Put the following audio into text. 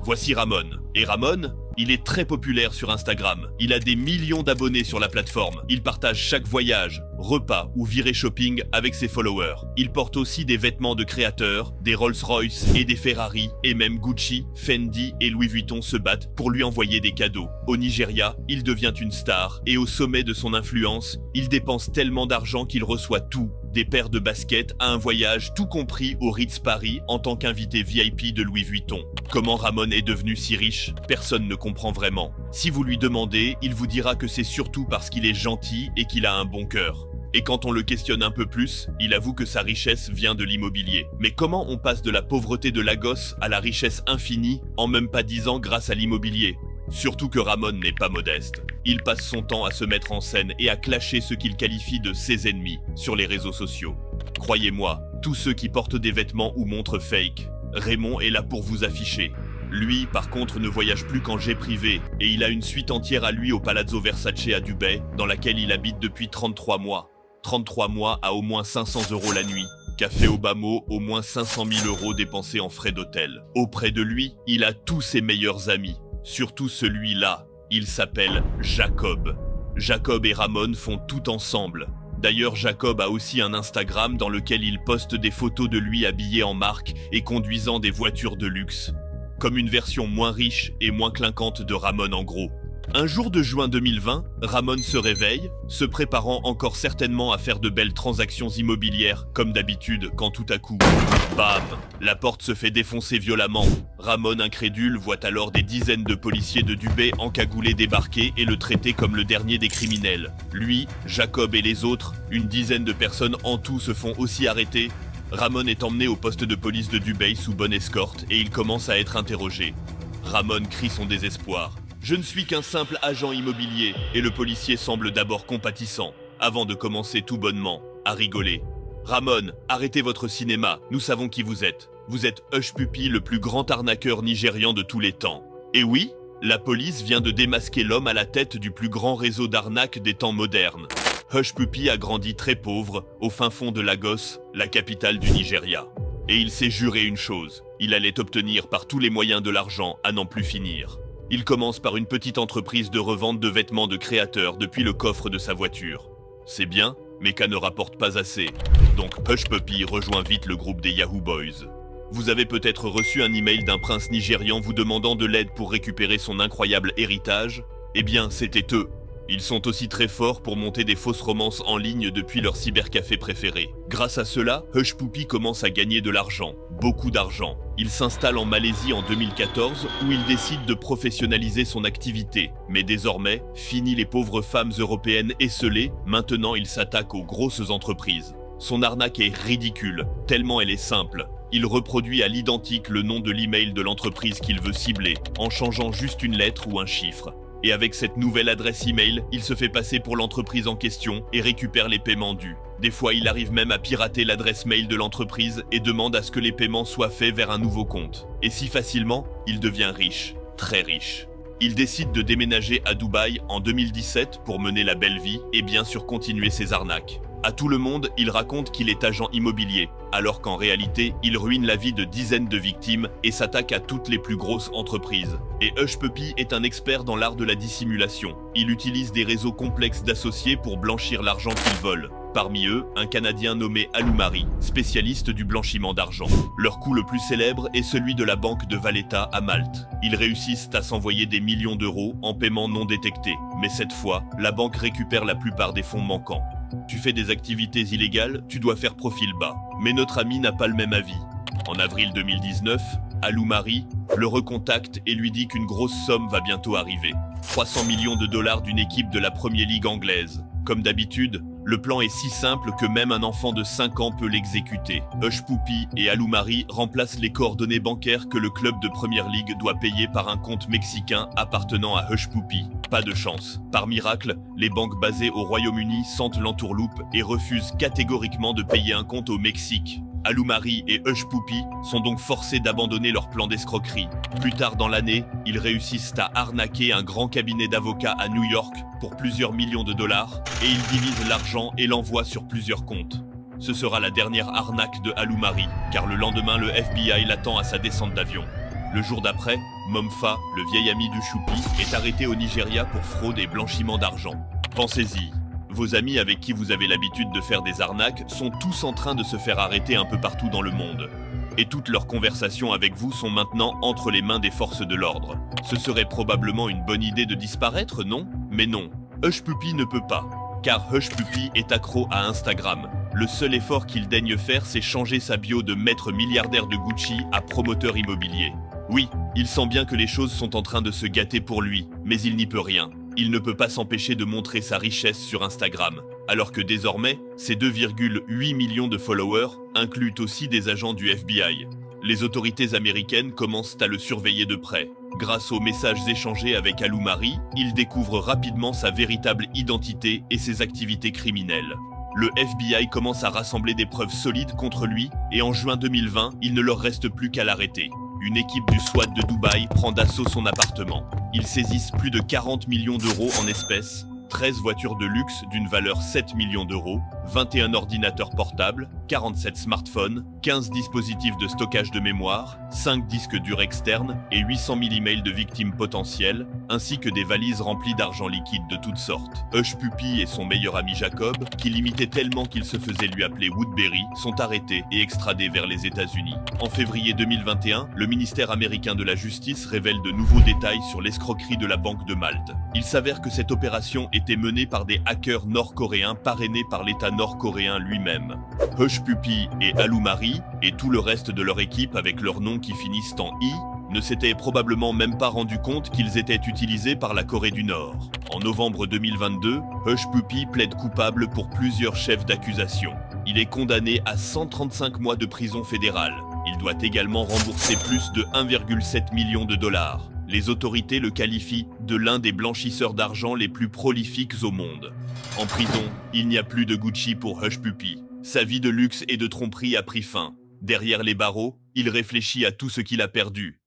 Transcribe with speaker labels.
Speaker 1: Voici Ramon. Et Ramon, il est très populaire sur Instagram. Il a des millions d'abonnés sur la plateforme. Il partage chaque voyage, repas ou virée shopping avec ses followers. Il porte aussi des vêtements de créateurs, des Rolls-Royce et des Ferrari, et même Gucci, Fendi et Louis Vuitton se battent pour lui envoyer des cadeaux. Au Nigeria, il devient une star et au sommet de son influence, il dépense tellement d'argent qu'il reçoit tout, des paires de baskets à un voyage tout compris au Ritz Paris en tant qu'invité VIP de Louis Vuitton. Comment Ramon est devenu si riche, personne ne comprend vraiment. Si vous lui demandez, il vous dira que c'est surtout parce qu'il est gentil et qu'il a un bon cœur. Et quand on le questionne un peu plus, il avoue que sa richesse vient de l'immobilier. Mais comment on passe de la pauvreté de Lagos à la richesse infinie en même pas 10 ans grâce à l'immobilier ? Surtout que Ramon n'est pas modeste. Il passe son temps à se mettre en scène et à clasher ce qu'il qualifie de ses ennemis sur les réseaux sociaux. Croyez-moi, tous ceux qui portent des vêtements ou montres fake, Raymond est là pour vous afficher. Lui, par contre, ne voyage plus qu'en jet privé et il a une suite entière à lui au Palazzo Versace à Dubaï, dans laquelle il habite depuis 33 mois. 33 mois à au moins 500 € la nuit. Café Obama, au moins 500 000 € dépensés en frais d'hôtel. Auprès de lui, il a tous ses meilleurs amis. Surtout celui-là, il s'appelle Jacob. Jacob et Ramon font tout ensemble. D'ailleurs, Jacob a aussi un Instagram dans lequel il poste des photos de lui habillé en marque et conduisant des voitures de luxe. Comme une version moins riche et moins clinquante de Ramon en gros. Un jour de juin 2020, Ramon se réveille, se préparant encore certainement à faire de belles transactions immobilières, comme d'habitude, quand tout à coup, bam, la porte se fait défoncer violemment. Ramon, incrédule, voit alors des dizaines de policiers de Dubaï encagoulés débarquer et le traiter comme le dernier des criminels. Lui, Jacob et les autres, une dizaine de personnes en tout se font aussi arrêter. Ramon est emmené au poste de police de Dubaï sous bonne escorte et il commence à être interrogé. Ramon crie son désespoir. « Je ne suis qu'un simple agent immobilier » et le policier semble d'abord compatissant, avant de commencer tout bonnement à rigoler. « Ramon, arrêtez votre cinéma, nous savons qui vous êtes. Vous êtes Hush Puppy, le plus grand arnaqueur nigérian de tous les temps. » Et oui, la police vient de démasquer l'homme à la tête du plus grand réseau d'arnaques des temps modernes. Hush Puppy a grandi très pauvre, au fin fond de Lagos, la capitale du Nigeria. Et il s'est juré une chose, il allait obtenir par tous les moyens de l'argent à n'en plus finir. Il commence par une petite entreprise de revente de vêtements de créateurs depuis le coffre de sa voiture. C'est bien, mais qu'elle ne rapporte pas assez. Donc Hush Puppy rejoint vite le groupe des Yahoo Boys. Vous avez peut-être reçu un email d'un prince nigérian vous demandant de l'aide pour récupérer son incroyable héritage. Eh bien, c'était eux. Ils sont aussi très forts pour monter des fausses romances en ligne depuis leur cybercafé préféré. Grâce à cela, Hush Puppy commence à gagner de l'argent, beaucoup d'argent. Il s'installe en Malaisie en 2014 où il décide de professionnaliser son activité. Mais désormais, fini les pauvres femmes européennes esseulées, maintenant il s'attaque aux grosses entreprises. Son arnaque est ridicule, tellement elle est simple. Il reproduit à l'identique le nom de l'email de l'entreprise qu'il veut cibler, en changeant juste une lettre ou un chiffre. Et avec cette nouvelle adresse email, il se fait passer pour l'entreprise en question et récupère les paiements dus. Des fois, il arrive même à pirater l'adresse mail de l'entreprise et demande à ce que les paiements soient faits vers un nouveau compte. Et si facilement, il devient riche, très riche. Il décide de déménager à Dubaï en 2017 pour mener la belle vie et bien sûr continuer ses arnaques. À tout le monde, il raconte qu'il est agent immobilier, alors qu'en réalité, il ruine la vie de dizaines de victimes et s'attaque à toutes les plus grosses entreprises. Et Hush Puppy est un expert dans l'art de la dissimulation. Il utilise des réseaux complexes d'associés pour blanchir l'argent qu'il vole. Parmi eux, un Canadien nommé Aloumari, spécialiste du blanchiment d'argent. Leur coup le plus célèbre est celui de la banque de Valletta à Malte. Ils réussissent à s'envoyer des millions d'euros en paiement non détecté. Mais cette fois, la banque récupère la plupart des fonds manquants. Tu fais des activités illégales, tu dois faire profil bas. Mais notre ami n'a pas le même avis. En avril 2019, Aloumari le recontacte et lui dit qu'une grosse somme va bientôt arriver. 300 millions de dollars d'une équipe de la Premier League anglaise. Comme d'habitude, le plan est si simple que même un enfant de 5 ans peut l'exécuter. Hush Puppy et Aloumari remplacent les coordonnées bancaires que le club de Premier League doit payer par un compte mexicain appartenant à Hush Puppy. Pas de chance. Par miracle, les banques basées au Royaume-Uni sentent l'entourloupe et refusent catégoriquement de payer un compte au Mexique. Aloumari et Hush Puppy sont donc forcés d'abandonner leur plan d'escroquerie. Plus tard dans l'année, ils réussissent à arnaquer un grand cabinet d'avocats à New York pour plusieurs millions de dollars et ils divisent l'argent et l'envoient sur plusieurs comptes. Ce sera la dernière arnaque de Aloumari, car le lendemain, le FBI l'attend à sa descente d'avion. Le jour d'après, Momfa, le vieil ami du Choupi, est arrêté au Nigeria pour fraude et blanchiment d'argent. Pensez-y, vos amis avec qui vous avez l'habitude de faire des arnaques sont tous en train de se faire arrêter un peu partout dans le monde. Et toutes leurs conversations avec vous sont maintenant entre les mains des forces de l'ordre. Ce serait probablement une bonne idée de disparaître, non? Mais non, Hush Puppy ne peut pas, car Hush Puppy est accro à Instagram. Le seul effort qu'il daigne faire, c'est changer sa bio de maître milliardaire de Gucci à promoteur immobilier. Oui, il sent bien que les choses sont en train de se gâter pour lui, mais il n'y peut rien. Il ne peut pas s'empêcher de montrer sa richesse sur Instagram, alors que désormais, ses 2,8 millions de followers incluent aussi des agents du FBI. Les autorités américaines commencent à le surveiller de près. Grâce aux messages échangés avec Alou-Marie, il découvre rapidement sa véritable identité et ses activités criminelles. Le FBI commence à rassembler des preuves solides contre lui et en juin 2020, il ne leur reste plus qu'à l'arrêter. Une équipe du SWAT de Dubaï prend d'assaut son appartement. Ils saisissent plus de 40 millions d'euros en espèces, 13 voitures de luxe d'une valeur 7 millions d'euros, 21 ordinateurs portables, 47 smartphones, 15 dispositifs de stockage de mémoire, 5 disques durs externes et 800 000 emails de victimes potentielles, ainsi que des valises remplies d'argent liquide de toutes sortes. Hush Puppy et son meilleur ami Jacob, qui l'imitait tellement qu'il se faisait lui appeler Woodberry, sont arrêtés et extradés vers les États-Unis. En février 2021, le ministère américain de la Justice révèle de nouveaux détails sur l'escroquerie de la Banque de Malte. Il s'avère que cette opération était menée par des hackers nord-coréens parrainés par l'État nord-coréen lui-même. Hush Puppy et Alou-Marie, et tout le reste de leur équipe avec leurs noms qui finissent en I, ne s'étaient probablement même pas rendu compte qu'ils étaient utilisés par la Corée du Nord. En novembre 2022, Hush Puppy plaide coupable pour plusieurs chefs d'accusation. Il est condamné à 135 mois de prison fédérale. Il doit également rembourser plus de 1,7 million de dollars. Les autorités le qualifient de l'un des blanchisseurs d'argent les plus prolifiques au monde. En prison, il n'y a plus de Gucci pour Hush Puppy. Sa vie de luxe et de tromperie a pris fin. Derrière les barreaux, il réfléchit à tout ce qu'il a perdu.